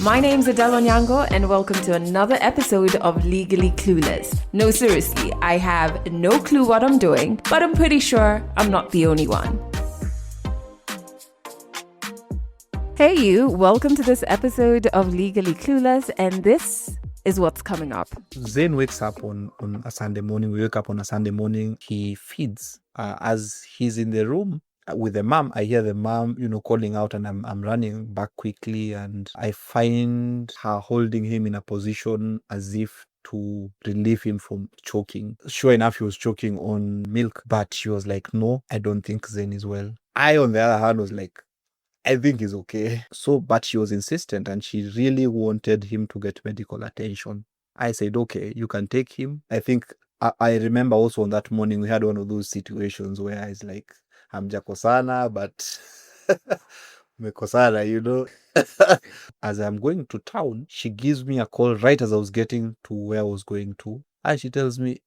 My name's Adele Onyango, and welcome to another episode of Legally Clueless. No, seriously, I have no clue what I'm doing, but I'm pretty sure I'm not the only one. Hey you, welcome to this episode of Legally Clueless, and this is what's coming up. Zayn wakes up on a Sunday morning. We wake up on a Sunday morning. He feeds. As he's in the room with the mom, I hear the mom, calling out, and I'm running back quickly, and I find her holding him in a position as if to relieve him from choking. Sure enough, he was choking on milk, but she was like, no, I don't think Zayn is well. I, on the other hand, was like, I think he's okay. But she was insistent, and she really wanted him to get medical attention. I said, okay, you can take him. I think I remember also on that morning, we had one of those situations where I was like, hamjakosana, but mekosana, As I'm going to town, she gives me a call right as I was getting to where I was going to. And she tells me,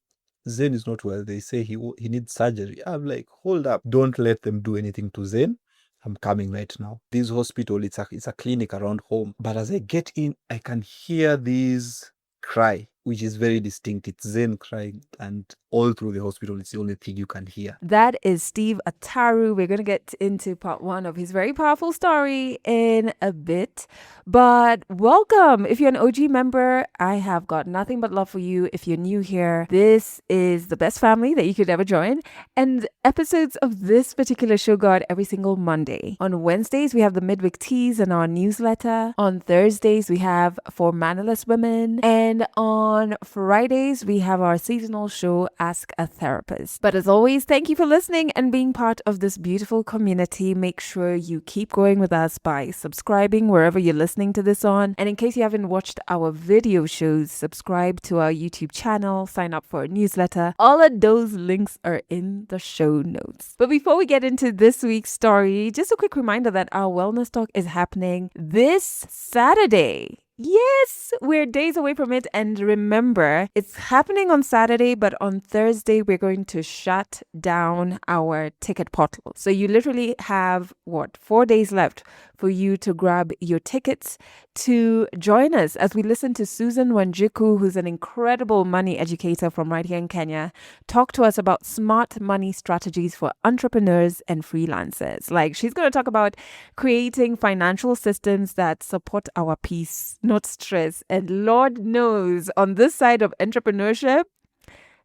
Zayn is not well. They say he needs surgery. I'm like, hold up. Don't let them do anything to Zayn. I'm coming right now. This hospital, it's a clinic around home. But as I get in, I can hear this cry, which is very distinct. It's Zayn crying, and all through the hospital, it's the only thing you can hear. That is Steve Ataru. We're going to get into part one of his very powerful story in a bit. But welcome. If you're an OG member, I have got nothing but love for you. If you're new here, this is the best family that you could ever join. And episodes of this particular show go out every single Monday. On Wednesdays, we have the midweek teas and our newsletter. On Thursdays, we have For Mannerless Women. And on Fridays, we have our seasonal show, Ask a Therapist. But as always, thank you for listening and being part of this beautiful community. Make sure you keep going with us by subscribing wherever you're listening to this on. And in case you haven't watched our video shows, subscribe to our YouTube channel, sign up for a newsletter. All of those links are in the show notes. But before we get into this week's story, just a quick reminder that our wellness talk is happening this Saturday. Yes, we're days away from it. And remember, it's happening on Saturday, but on Thursday, we're going to shut down our ticket portal. So you literally have, 4 days left for you to grab your tickets to join us as we listen to Susan Wanjiku, who's an incredible money educator from right here in Kenya, talk to us about smart money strategies for entrepreneurs and freelancers. Like, she's going to talk about creating financial systems that support our peace, not stress. And Lord knows, on this side of entrepreneurship,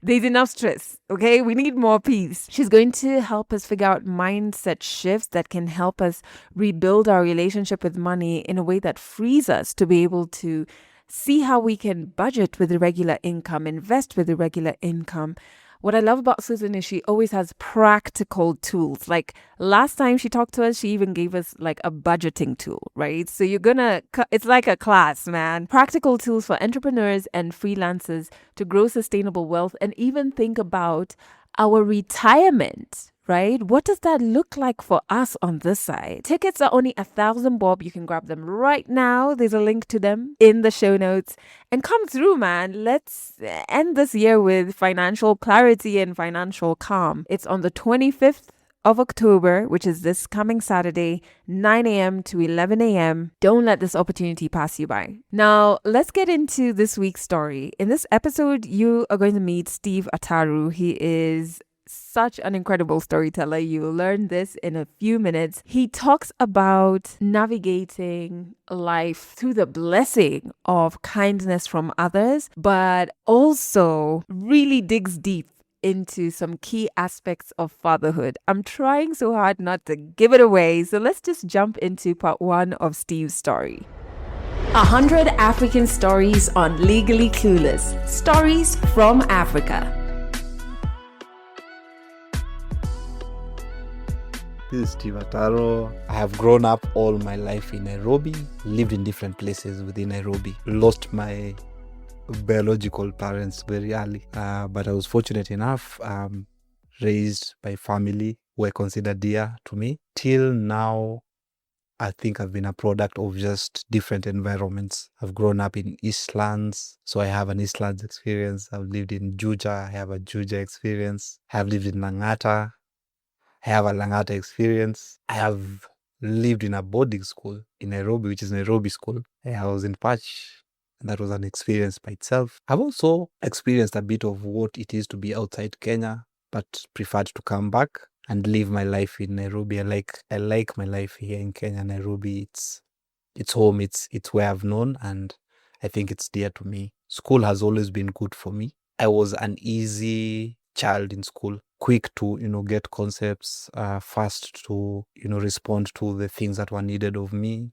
there's enough stress, okay? We need more peace. She's going to help us figure out mindset shifts that can help us rebuild our relationship with money in a way that frees us to be able to see how we can budget with irregular income, invest with irregular income. What I love about Susan is she always has practical tools. Like last time she talked to us, she even gave us like a budgeting tool, right? So it's like a class, man. Practical tools for entrepreneurs and freelancers to grow sustainable wealth and even think about our retirement, right? What does that look like for us on this side? Tickets are only 1,000 bob. You can grab them right now. There's a link to them in the show notes. And come through, man. Let's end this year with financial clarity and financial calm. It's on the 25th of October, which is this coming Saturday, 9 a.m. to 11 a.m. Don't let this opportunity pass you by. Now, let's get into this week's story. In this episode, you are going to meet Steve Ataru. He is such an incredible storyteller. You'll learn this in a few minutes. He talks about navigating life through the blessing of kindness from others, but also really digs deep into some key aspects of fatherhood. I'm trying so hard not to give it away, so let's just jump into part one of Steve's story. 100 African stories on Legally Clueless. Stories from Africa. This is Steve Ataru. I have grown up all my life in Nairobi, lived in different places within Nairobi, lost my biological parents very early, but I was fortunate enough, raised by family who I consider dear to me. Till now, I think I've been a product of just different environments. I've grown up in Eastlands, so I have an Eastlands experience. I've lived in Juja, I have a Juja experience. I have lived in Langata, I have a Langata experience. I have lived in a boarding school in Nairobi, which is Nairobi school. I was in Patch, and that was an experience by itself. I've also experienced a bit of what it is to be outside Kenya, but preferred to come back and live my life in Nairobi. I like my life here in Kenya, Nairobi. It's home. It's where I've known, and I think it's dear to me. School has always been good for me. I was an easy child in school, quick to get concepts, fast to respond to the things that were needed of me.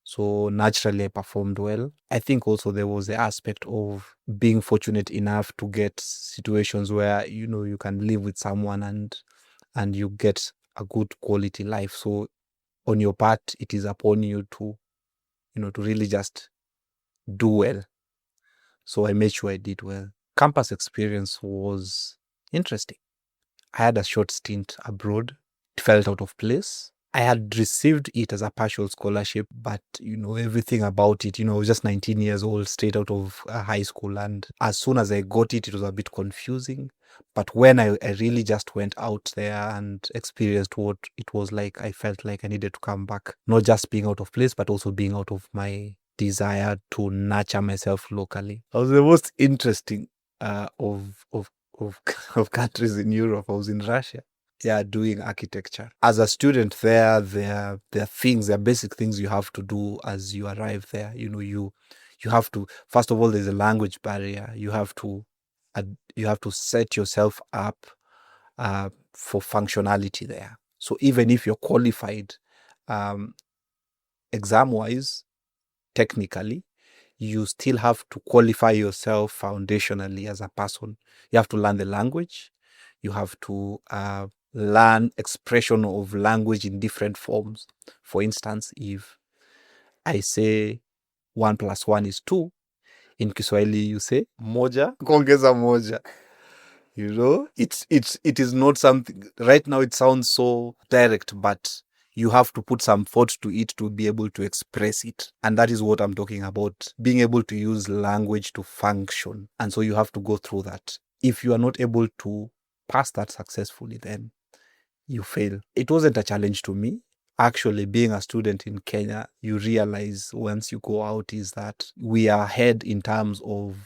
So naturally, I performed well. I think also there was the aspect of being fortunate enough to get situations where you can live with someone and you get a good quality life. So on your part, it is upon you to to really just do well. So I made sure I did well. Campus experience was interesting. I had a short stint abroad. It felt out of place. I had received it as a partial scholarship, but everything about it, I was just 19 years old, straight out of high school. And as soon as I got it, it was a bit confusing. But when I really just went out there and experienced what it was like, I felt like I needed to come back, not just being out of place, but also being out of my desire to nurture myself locally. That was the most interesting of of countries in Europe. I was in Russia. Yeah, doing architecture. As a student there are things, there are basic things you have to do as you arrive there. You have to, first of all, there's a language barrier. You have to set yourself up for functionality there. So even if you're qualified exam wise, technically, you still have to qualify yourself foundationally as a person. You have to learn the language. You have to learn expression of language in different forms. For instance, if I say 1 plus 1 is 2, in Kiswahili you say moja kuongeza moja. It is not something, right now it sounds so direct, but you have to put some thought to it to be able to express it. And that is what I'm talking about, being able to use language to function. And so you have to go through that. If you are not able to pass that successfully, then you fail. It wasn't a challenge to me. Actually, being a student in Kenya, you realize once you go out is that we are ahead in terms of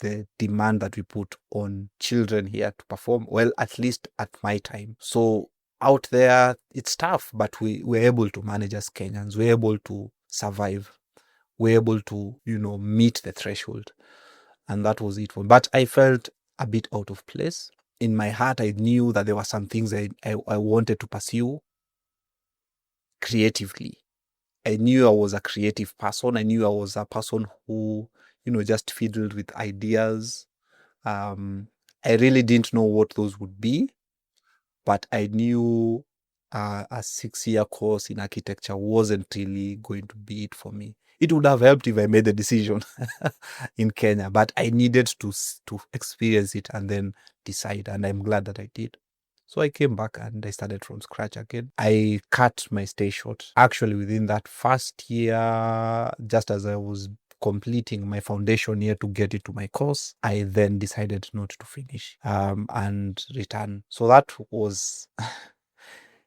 the demand that we put on children here to perform well, at least at my time. So out there, it's tough, but we're able to manage as Kenyans. We're able to survive. We're able to, meet the threshold. And that was it for me. But I felt a bit out of place. In my heart, I knew that there were some things I wanted to pursue creatively. I knew I was a creative person. I knew I was a person who, just fiddled with ideas. I really didn't know what those would be, but I knew a 6-year course in architecture wasn't really going to be it for me. It would have helped if I made the decision in Kenya, but I needed to experience it and then decide, and I'm glad that I did. So I came back and I started from scratch again. I cut my stay short. Actually, within that first year, just as I was completing my foundation year to get into my course, I then decided not to finish and return. So that was,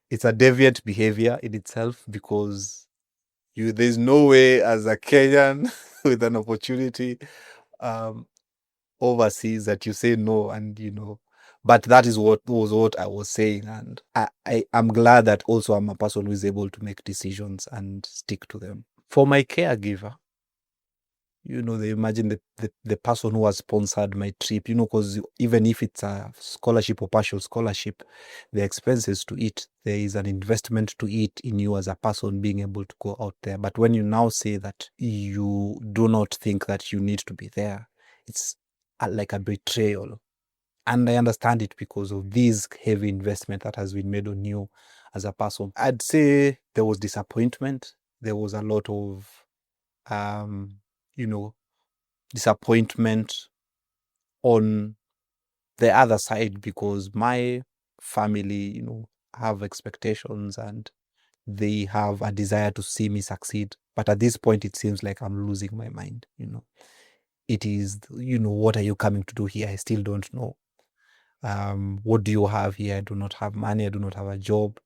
it's a deviant behavior in itself, because there's no way as a Kenyan with an opportunity overseas that you say no, and but that is what I was saying, and I'm glad that also I'm a person who is able to make decisions and stick to them. For my caregiver, they imagine the person who has sponsored my trip, because even if it's a scholarship or partial scholarship, the expenses to it, there is an investment to it in you as a person being able to go out there. But when you now say that you do not think that you need to be there, it's like a betrayal. And I understand it because of this heavy investment that has been made on you as a person. I'd say there was disappointment. There was a lot of, disappointment on the other side, because my family, have expectations and they have a desire to see me succeed. But at this point, it seems like I'm losing my mind. It is, what are you coming to do here? I still don't know. What do you have here? I do not have money. I do not have a job.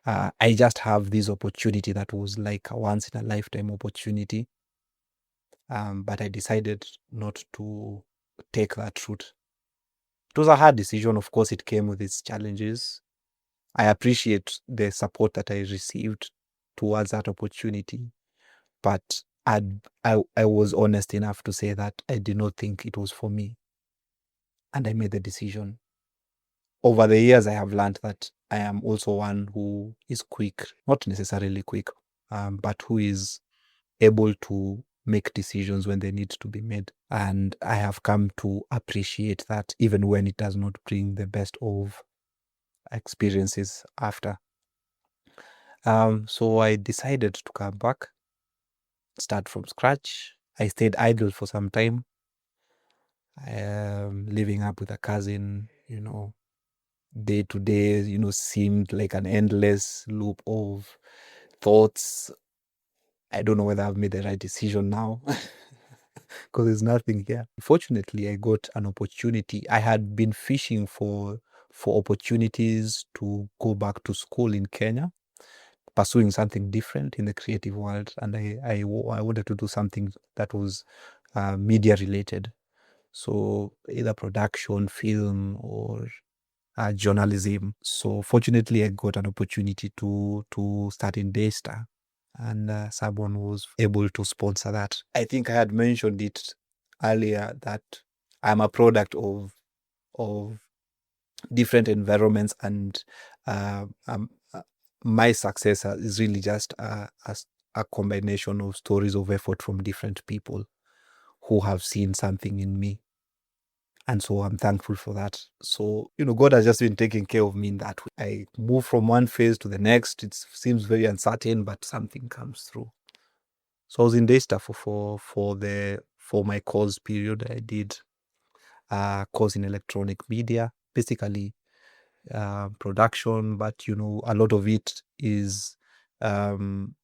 I just have this opportunity that was like a once in a lifetime opportunity. But I decided not to take that route. It was a hard decision. Of course, it came with its challenges. I appreciate the support that I received towards that opportunity, but I was honest enough to say that I did not think it was for me, and I made the decision. Over the years, I have learned that I am also one who is quick, not necessarily quick, but who is able to make decisions when they need to be made. And I have come to appreciate that even when it does not bring the best of experiences after. So I decided to come back, start from scratch. I stayed idle for some time, living up with a cousin, day to day, seemed like an endless loop of thoughts. I don't know whether I've made the right decision now because there's nothing here. Fortunately, I got an opportunity. I had been fishing for opportunities to go back to school in Kenya, pursuing something different in the creative world, and I wanted to do something that was media related. So either production, film, or journalism. So fortunately, I got an opportunity to start in Daystar, and someone was able to sponsor that. I think I had mentioned it earlier that I'm a product of different environments, and uh, um, uh, my success is really just a combination of stories of effort from different people who have seen something in me. And so I'm thankful for that. So, God has just been taking care of me in that way. I move from one phase to the next. It seems very uncertain, but something comes through. So I was in Daystar for my course period. I did a course in electronic media, basically production, but a lot of it is um,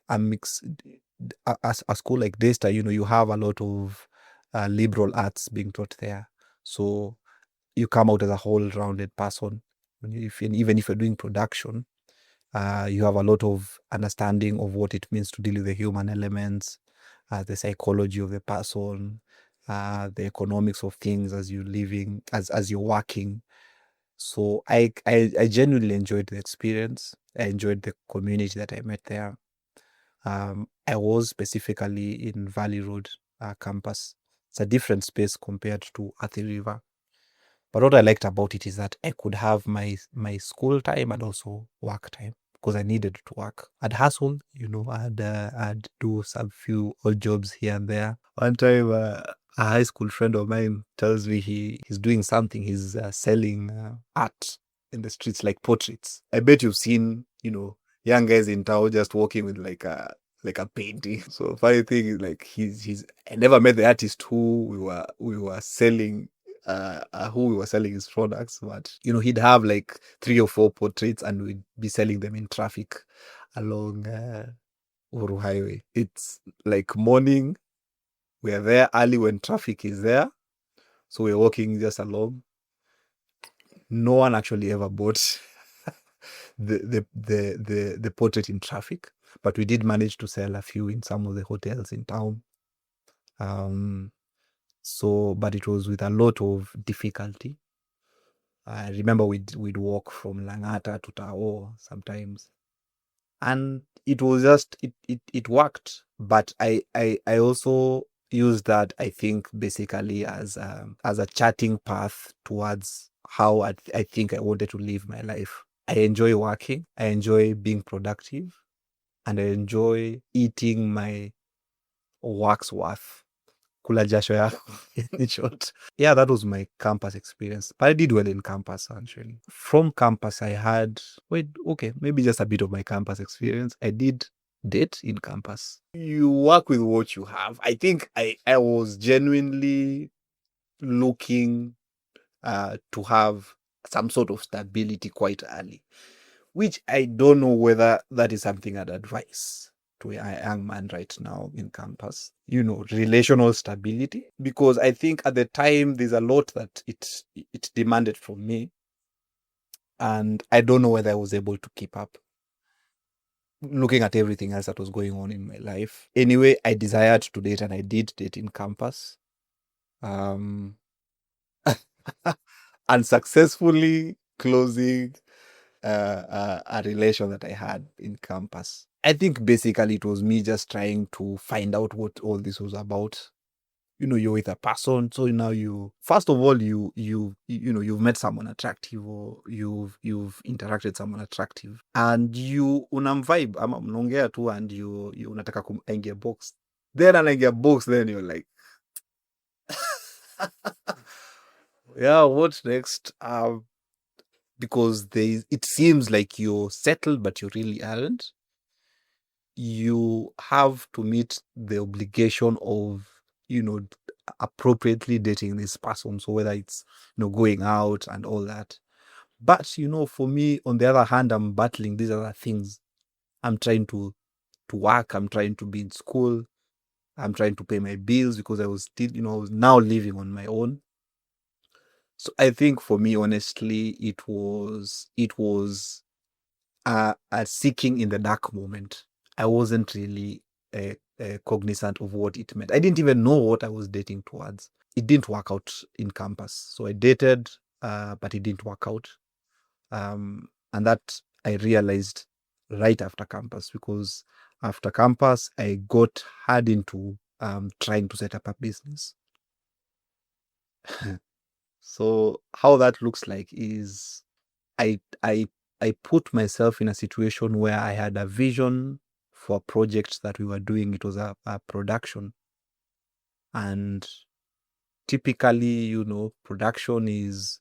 a mix. A school like Daystar, you have a lot of liberal arts being taught there. So you come out as a whole rounded person. Even if you're doing production, you have a lot of understanding of what it means to deal with the human elements, the psychology of the person, the economics of things as you're living, as you're working. So I genuinely enjoyed the experience. I enjoyed the community that I met there. I was specifically in Valley Road campus. It's a different space compared to Athi River. But what I liked about it is that I could have my school time and also work time because I needed to work. I'd hustle, I'd do some few odd jobs here and there. One time, a high school friend of mine tells me he's doing something. He's selling art in the streets, like portraits. I bet you've seen, young guys in town just walking with like a painting. So funny thing is like he's I never met the artist who we were selling who we were selling his products, but he'd have like 3 or 4 portraits and we'd be selling them in traffic along Uru Highway. It's like morning, we're there early when traffic is there, so we're walking just along. No one actually ever bought the portrait in traffic, but we did manage to sell a few in some of the hotels in town. But it was with a lot of difficulty. I remember we'd walk from Langata to Tao sometimes, and it was just it worked. But I also used that, I think, basically as a charting path towards how I think I wanted to live my life. I enjoy working, I enjoy being productive, and I enjoy eating my work's worth. Kula jasho yako, in short. Yeah, that was my campus experience. But I did well in campus, actually. From campus, okay, maybe just a bit of my campus experience. I did date in campus. You work with what you have. I think I was genuinely looking to have some sort of stability quite early, which I don't know whether that is something I'd advise to a young man right now in campus. Relational stability, because I think at the time there's a lot that it demanded from me. And I don't know whether I was able to keep up, looking at everything else that was going on in my life. Anyway, I desired to date, and I did date in campus. Um, unsuccessfully closing a relation that I had in campus. I think basically it was me just trying to find out what all this was about. You're with a person, so now you first of all you've met someone attractive, or you've interacted someone attractive, and you unamvibe ama mnaongea tu, and you unataka kuingia box, then anaingia box, then you're like yeah, what next? Because it seems like you're settled, but you really aren't. You have to meet the obligation of, appropriately dating this person. So whether it's, going out and all that. But, for me, on the other hand, I'm battling these other things. I'm trying to work. I'm trying to be in school. I'm trying to pay my bills because I was still, I was now living on my own. So I think for me, honestly, it was a seeking in the dark moment. I wasn't really cognizant of what it meant. I didn't even know what I was dating towards. It didn't work out in campus. So I dated, but it didn't work out. And that I realized right after campus, because after campus, I got hard into trying to set up a business. So how that looks like is I I I put myself in a situation where I had a vision for a project that we were doing. It was a production, and typically, production is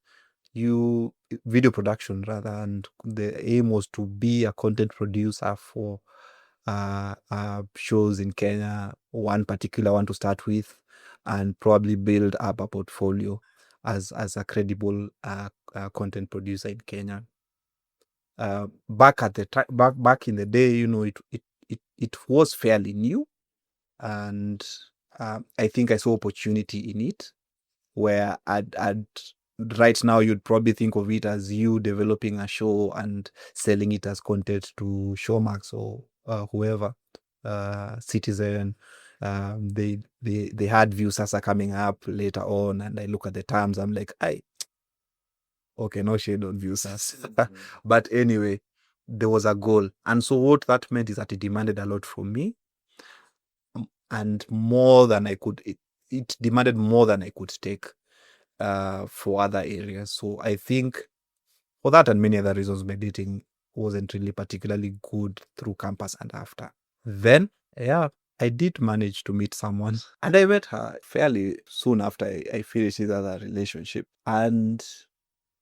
video production rather, and the aim was to be a content producer for shows in Kenya, one particular one to start with, and probably build up a portfolio as a credible content producer in Kenya. Back at the time, back in the day, it was fairly new, and I think I saw opportunity in it, where I'd right now you'd probably think of it as you developing a show and selling it as content to Showmax or whoever, Citizen. They had Viusasa coming up later on, and I look at the terms, I'm like, okay, no shade on Viusasa. But anyway, there was a goal. And so what that meant is that it demanded a lot from me, and more than I could, it demanded more than I could take for other areas. So I think for that and many other reasons, my dating wasn't really particularly good through campus and after. Then, yeah, I did manage to meet someone, and I met her fairly soon after I finished this other relationship. And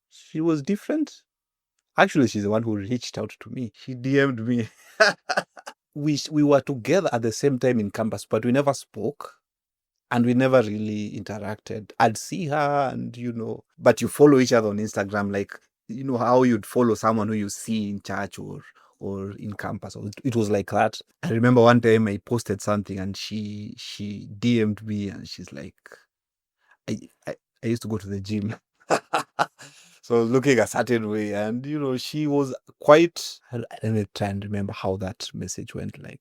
she was different. Actually, she's the one who reached out to me. She DM'd me. We were together at the same time in campus, but we never spoke and we never really interacted. I'd see her, and but you follow each other on Instagram, like how you'd follow someone who you see in church or in campus. Or it was like that. I remember one time I posted something, and she DM'd me, and she's like, I I, I used to go to the gym. So I was looking a certain way, and she was quite. Let me try and remember how that message went. Like,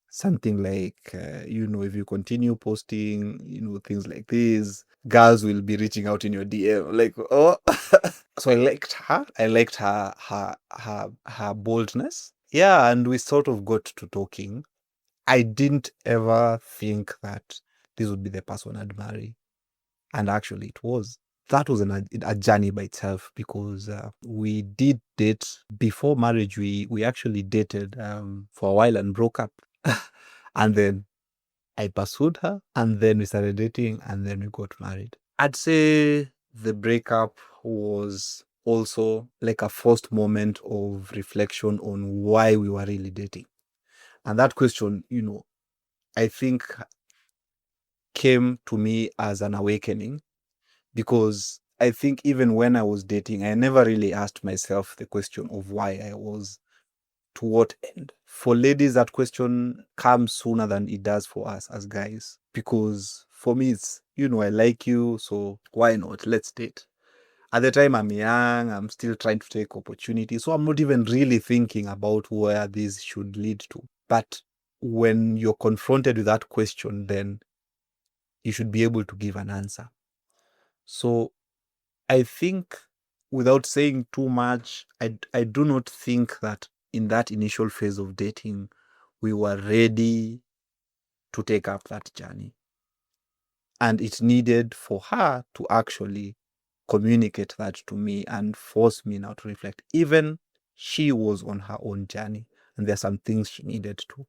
something like, if you continue posting, things like this, girls will be reaching out in your DM. Like, oh. So I liked her. I liked her boldness. Yeah, and we sort of got to talking. I didn't ever think that this would be the person I'd marry, and actually, it was. That was a journey by itself, because we did date before marriage. We actually dated for a while and broke up. And then I pursued her, and then we started dating, and then we got married. I'd say the breakup was also like a first moment of reflection on why we were really dating. And that question, I think came to me as an awakening, because I think even when I was dating, I never really asked myself the question of why I was, to what end. For ladies, that question comes sooner than it does for us as guys, because for me, it's, I like you, so why not? Let's date. At the time, I'm young, I'm still trying to take opportunity. So I'm not even really thinking about where this should lead to. But when you're confronted with that question, then you should be able to give an answer. So I think, without saying too much, I do not think that in that initial phase of dating, we were ready to take up that journey. And it needed for her to actually communicate that to me and force me now to reflect. Even she was on her own journey, and there's some things she needed to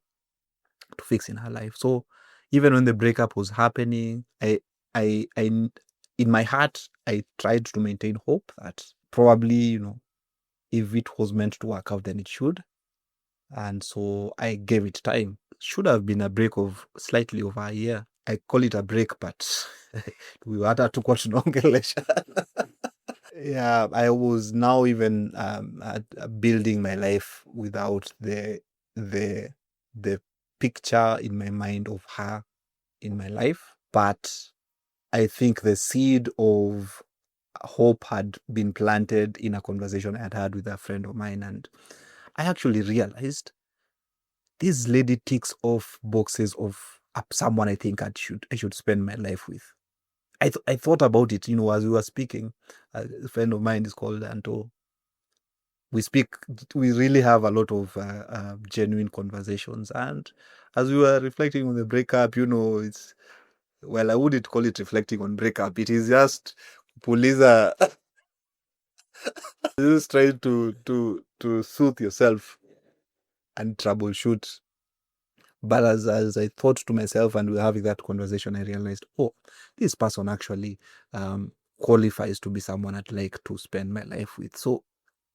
fix in her life. So even when the breakup was happening, I in my heart, I tried to maintain hope that probably, if it was meant to work out, then it should. And so I gave it time. Should have been a break of slightly over a year. I call it a break, but we hata tuko tunaongelesha. Yeah, I was now even building my life without the the picture in my mind of her in my life. But I think the seed of hope had been planted in a conversation I had had with a friend of mine, and I actually realized this lady ticks off boxes of someone I think I should spend my life with. I thought about it, as we were speaking. A friend of mine is called Anto. We speak. We really have a lot of genuine conversations, and as we were reflecting on the breakup, it's, well, I wouldn't call it reflecting on breakup. It is just Puliza just trying to soothe yourself and troubleshoot. But as I thought to myself and we were having that conversation, I realized, oh, this person actually qualifies to be someone I'd like to spend my life with. So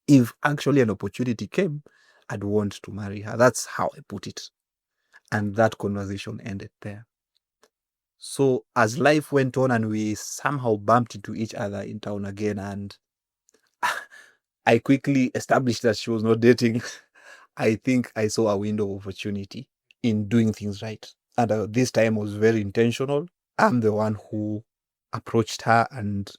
if actually an opportunity came, I'd want to marry her. That's how I put it. And that conversation ended there. So as life went on and we somehow bumped into each other in town again, and I quickly established that she was not dating, I think I saw a window of opportunity in doing things right. And this time was very intentional. I'm the one who approached her and,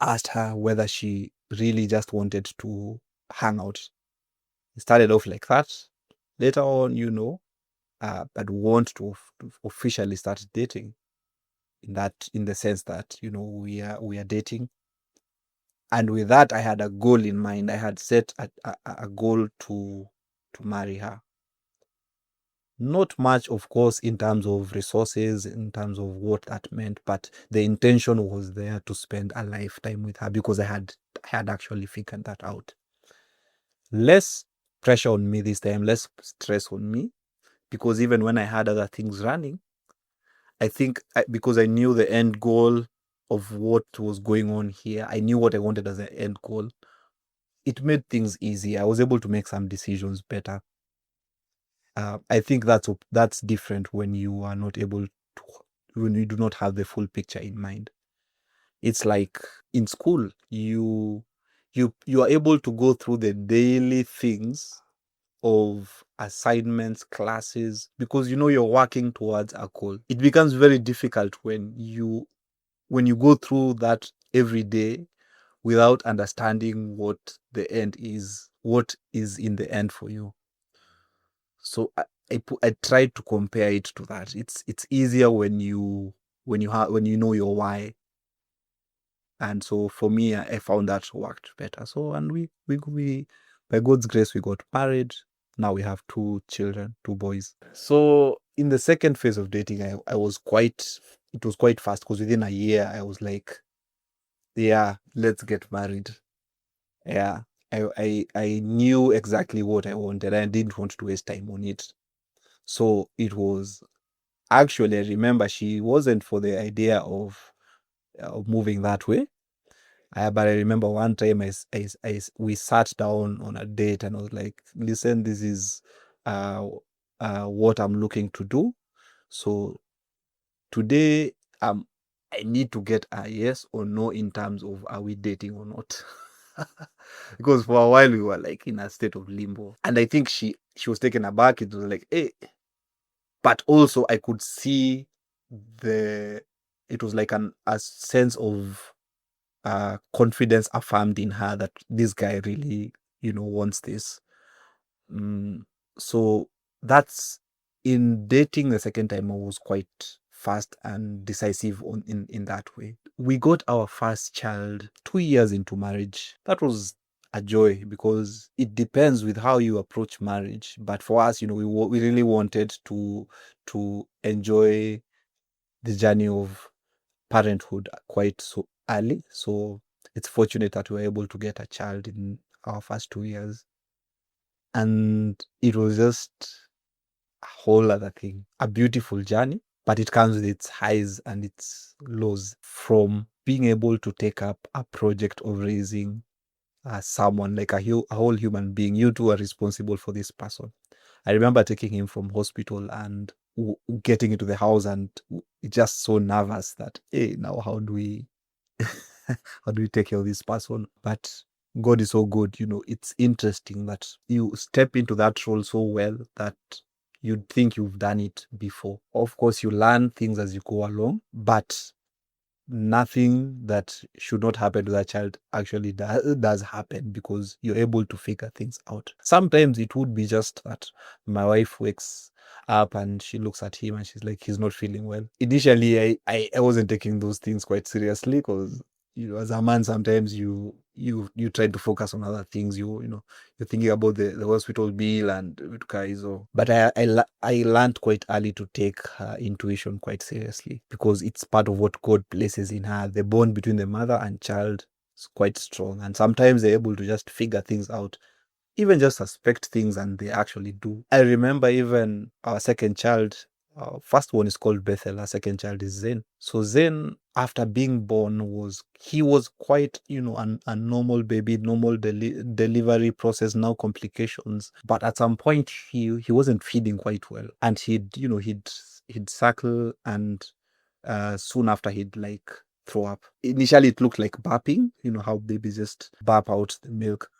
asked her whether she really just wanted to hang out. It started off like that. Later on, I'd want to officially start dating, in the sense that, we are dating. And with that, I had a goal in mind. I had set a goal to marry her. Not much, of course, in terms of resources, in terms of what that meant, but the intention was there to spend a lifetime with her, because I had actually figured that out. Less pressure on me this time, less stress on me, because even when I had other things running, I think because I knew the end goal of what was going on here, I knew what I wanted as an end goal. It made things easy. I was able to make some decisions better. I think that's different when you are not able to, when you do not have the full picture in mind. It's like in school, you are able to go through the daily things of assignments, classes, because you're working towards a goal. It becomes very difficult when you go through that every day without understanding what the end is, what is in the end for you. So I tried to compare it to that. It's easier when you know your why. And so for me, I found that worked better. So, and we by God's grace, we got married. Now we have 2 children, 2 boys. So in the second phase of dating, it was quite fast, because within a year I was like, yeah, let's get married. Yeah. I knew exactly what I wanted. I didn't want to waste time on it. So it was actually, I remember she wasn't for the idea of moving that way. But I remember one time we sat down on a date and I was like, listen, this is what I'm looking to do. So today, I need to get a yes or no in terms of are we dating or not. Because for a while we were like in a state of limbo. And I think she was taken aback. It was like, hey, but also I could see it was like a sense of confidence affirmed in her that this guy really, wants this. Mm, so that's in dating the second time. I was quite fast and decisive in that way. We got our first child 2 years into marriage. That was a joy because it depends with how you approach marriage. But for us, we really wanted to enjoy the journey of parenthood quite so early. So it's fortunate that we were able to get a child in our first 2 years. And it was just a whole other thing, a beautiful journey, but it comes with its highs and its lows. From being able to take up a project of raising someone like a whole human being, you two are responsible for this person. I remember taking him from hospital and getting into the house and just so nervous that, hey, now how do we how do we take care of this person? But God is so good. It's interesting that you step into that role so well that you'd think you've done it before. Of course, you learn things as you go along, but nothing that should not happen to that child actually does happen because you're able to figure things out. Sometimes it would be just that my wife wakes up and she looks at him and she's like, he's not feeling well. Initially, I wasn't taking those things quite seriously because as a man, sometimes you try to focus on other things. You're thinking about the hospital bill and so. But I learned quite early to take her intuition quite seriously because it's part of what God places in her. The bond between the mother and child is quite strong, and sometimes they're able to just figure things out, even just suspect things, and they actually do. I remember even our second child. Our first one is called Bethel. Our second child is Zayn. So Zayn, after being born, he was quite a normal baby, normal delivery process, no complications. But at some point, he wasn't feeding quite well, and he'd suckle, and soon after he'd like throw up. Initially, it looked like burping. You know how babies just burp out the milk,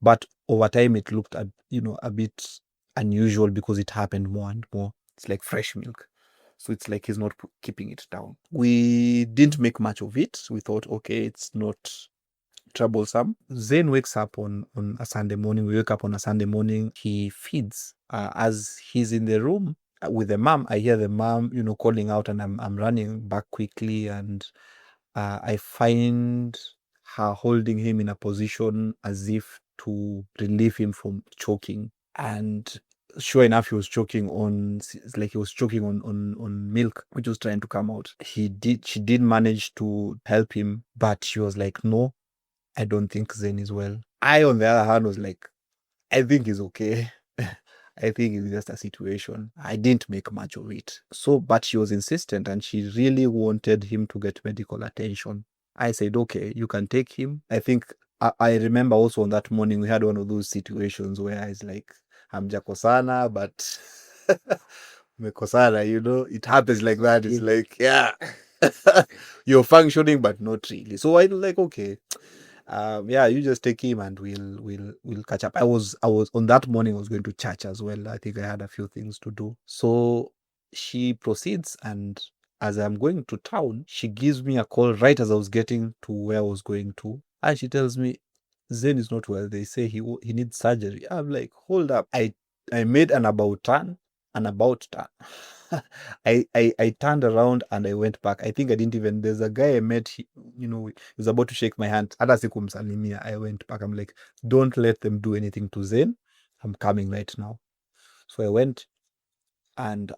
but over time it looked a bit unusual because it happened more and more. It's like fresh milk. So it's like he's not keeping it down. We didn't make much of it. We thought, okay, it's not troublesome. Zayn wakes up on a Sunday morning. We wake up on a Sunday morning. He feeds. As he's in the room with the mom, I hear the mom, calling out, and I'm running back quickly, and I find her holding him in a position as if to relieve him from choking. And sure enough, he was choking on milk, which was trying to come out. She did manage to help him, but she was like, no, I don't think Zayn is well. I, on the other hand, was like, I think he's okay. I think it's just a situation. I didn't make much of it. So, but she was insistent and she really wanted him to get medical attention. I said, okay, you can take him. I think I remember also on that morning we had one of those situations where I was like, hamjakosana, but mekosana, it happens like that. It's like, yeah, you're functioning, but not really. So I was like, okay, yeah, you just take him and we'll catch up. I was on that morning, I was going to church as well. I think I had a few things to do. So she proceeds, and as I'm going to town, she gives me a call right as I was getting to where I was going to, and she tells me Zayn is not well. They say he needs surgery. I'm like, hold up. I made an about turn. I turned around and I went back. I think I didn't even, there's a guy I met, he was about to shake my hand. Hata sikumsalimia. I went back. I'm like, don't let them do anything to Zayn. I'm coming right now. So I went, and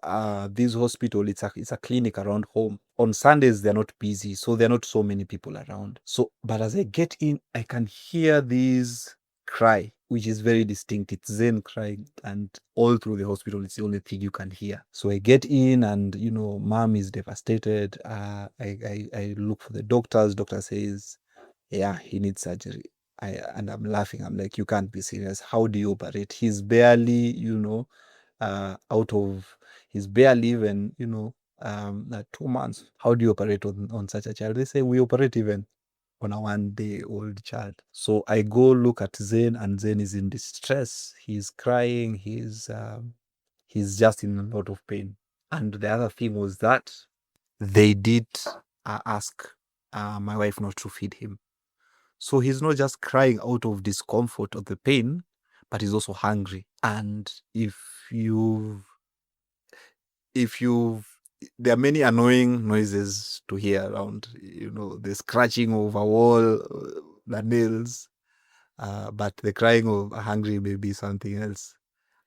this hospital, it's a clinic around home. On Sundays they're not busy, so there are not so many people around. So, but as I get in, I can hear this cry, which is very distinct. It's Zen crying, and all through the hospital, it's the only thing you can hear. So I get in, and mom is devastated. I look for the doctors. Doctor says, yeah, he needs surgery. And I'm laughing. I'm like, you can't be serious. How do you operate? He's barely, out of, he's barely even, 2 months. How do you operate on such a child? They say we operate even on a 1 day old child. So I go look at Zayn, and Zayn is in distress. He's crying. He's just in a lot of pain. And the other thing was that they did ask my wife not to feed him. So he's not just crying out of discomfort or the pain, but he's also hungry. And if you've there are many annoying noises to hear around, the scratching of a wall, the nails, but the crying of a hungry baby is something else.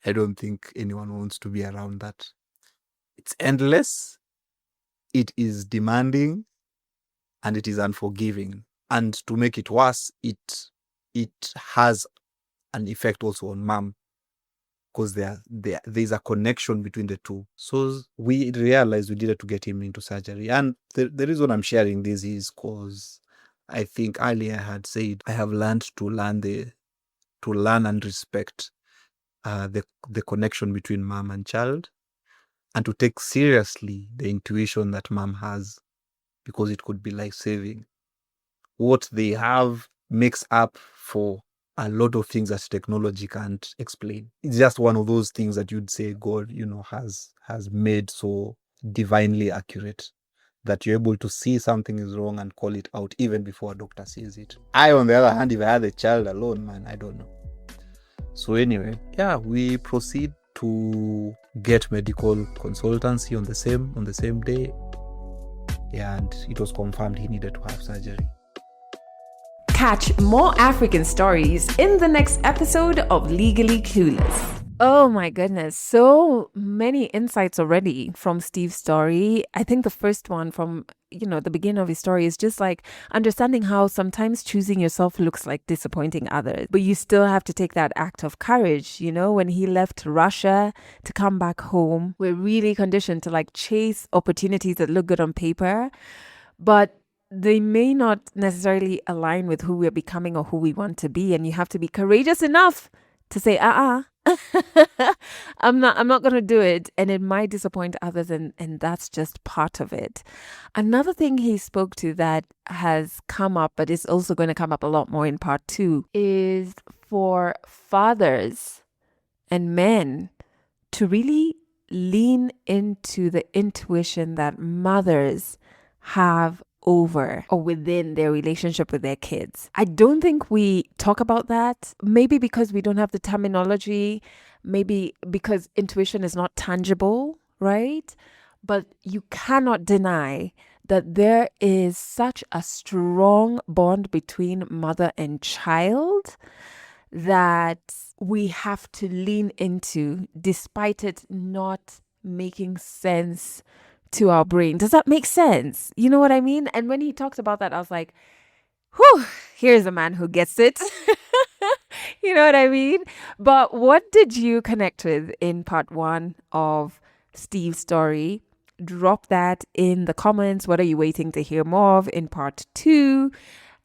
I don't think anyone wants to be around that. It's endless, it is demanding, and it is unforgiving. And to make it worse, it has an effect also on mom, because there's a connection between the two. So we realized we needed to get him into surgery. And the reason I'm sharing this is because I think earlier I had said I have learned to learn and respect the connection between mom and child, and to take seriously the intuition that mom has, because it could be life-saving. What they have makes up for a lot of things that technology can't explain. It's just one of those things that you'd say God, has made so divinely accurate, that you're able to see something is wrong and call it out even before a doctor sees it. I, on the other hand, if I had a child alone, man, I don't know. So anyway, we proceed to get medical consultancy on the same day. And it was confirmed he needed to have surgery. Catch more African stories in the next episode of Legally Clueless. Oh my goodness, so many insights already from Steve's story. I think the first one from, the beginning of his story is just like understanding how sometimes choosing yourself looks like disappointing others. But you still have to take that act of courage. When he left Russia to come back home, we're really conditioned to like chase opportunities that look good on paper, but they may not necessarily align with who we're becoming or who we want to be. And you have to be courageous enough to say, I'm not going to do it. And it might disappoint others. And that's just part of it. Another thing he spoke to that has come up, but it's also going to come up a lot more in part 2, is for fathers and men to really lean into the intuition that mothers have over or within their relationship with their kids. I don't think we talk about that, maybe because we don't have the terminology, maybe because intuition is not tangible, right? But you cannot deny that there is such a strong bond between mother and child that we have to lean into, despite it not making sense to our brain. Does that make sense? You know what I mean? And when he talks about that, I was like, whew, here's a man who gets it. You know what I mean? But what did you connect with in part 1 of Steve's story? Drop that in the comments. What are you waiting to hear more of in part 2?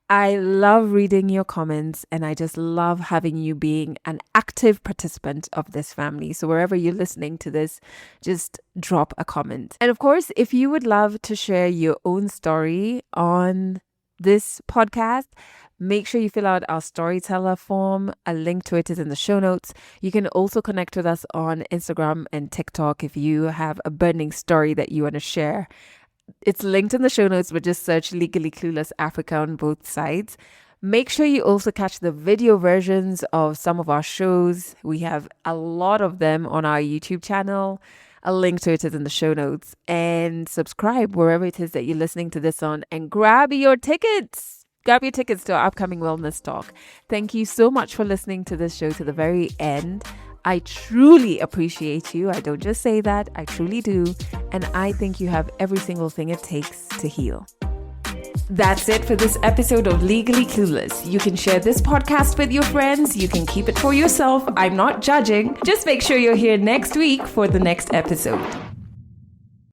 I love reading your comments, and I just love having you being an active participant of this family. So wherever you're listening to this, just drop a comment. And of course, if you would love to share your own story on this podcast, make sure you fill out our storyteller form. A link to it is in the show notes. You can also connect with us on Instagram and TikTok if you have a burning story that you want to share. It's linked in the show notes, but just search Legally Clueless Africa on both sides. Make sure you also catch the video versions of some of our shows. We have a lot of them on our YouTube channel. A link to it is in the show notes. And subscribe wherever it is that you're listening to this on, and grab your tickets. Grab your tickets to our upcoming wellness talk. Thank you so much for listening to this show to the very end. I truly appreciate you. I don't just say that, I truly do. And I think you have every single thing it takes to heal. That's it for this episode of Legally Clueless. You can share this podcast with your friends. You can keep it for yourself. I'm not judging. Just make sure you're here next week for the next episode.